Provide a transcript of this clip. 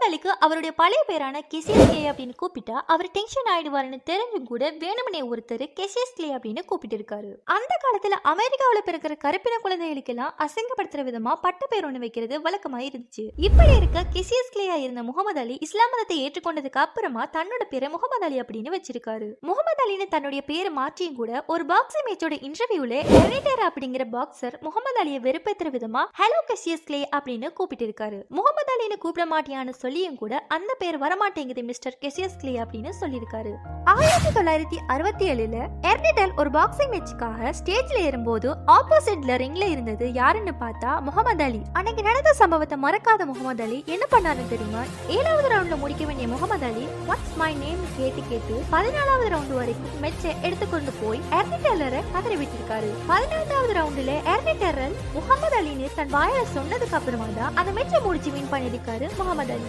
அலிக்கு அவருடைய பழைய பேரான கெசியஸ் கிளே அப்படின்னு கூப்பிட்டா அவர் டென்ஷன் ஆயிடுவாருன்னு தெரிஞ்சும் கூட வேணுமனே ஒருத்தர் கெசியஸ் கிளே அப்படின்னு கூப்பிட்டு இருக்காரு. அந்த காலத்துல அமெரிக்காவில பிறக்கிற கருப்பின குழந்தைகளுக்கு எல்லாம் அசிங்கப்படுத்துற விதமா பட்ட பேர் ஒண்ணு வைக்கிறது வழக்கமா இருந்துச்சு. இப்படி இருக்க கெசியஸ் கிளேயா இருந்த முகமது அலி இஸ்லாம் மதத்தை ஏற்றுக்கொண்டதுக்கு அப்புறமா தன்னோட பேரை முகமது அலி அப்படின்னு வச்சிருக்காரு. முகமது அலின்னு தன்னுடைய பேரை மாற்றியும் கூட ஒரு பாக்ஸிங் மேட்சோட இன்டர்வியூல எரிட்டர் அப்படிங்கிற பாக்ஸர் முகமது அலியை வெறுப்பேற்றுற விதமா ஹலோ கெசியஸ் கிளே அப்படின்னு கூப்பிட்டு இருக்காரு. முகமது அலின்னு கூப்பிட மாட்டியான்னு சொல்லியும் கூட அந்த பேர் வரமாட்டேங்குது மிஸ்டர் கெசியஸ் கிளே அப்படின்னு சொல்லியிருக்காரு. 1967 எர்னிடல் ஒரு பாக்ஸிங் மேட்சுக்காக ஸ்டேஜ்ல ஏறும்போது ஆப்போசிட்ல ரிங்ல இருந்தது யாருன்னு பார்த்தா முகமது அலி. அன்னைக்கு நடந்த சம்பவத்தை மறக்காத முகமது அலி என்ன பண்ணாருன்னு தெரியுமா? 7வது ரவுண்ட்ல முடிக்க வேண்டிய முகமது அலி வாட்ஸ் மை நேம் கேட்டு 14வது ரவுண்ட் வரைக்கும் மேட்சை எடுத்துக்கொண்டு போய் எர்னிடலரை கதறி விட்டிருக்காரு. 14வது ரவுண்ட்ல எர்னிடல் முகமது அலின்னு தன் வாயில சொன்னதுக்கு அப்புறமா தான் அந்த மேட்சை முடிச்சு வின் பண்ணிருக்காரு முகமது அலி.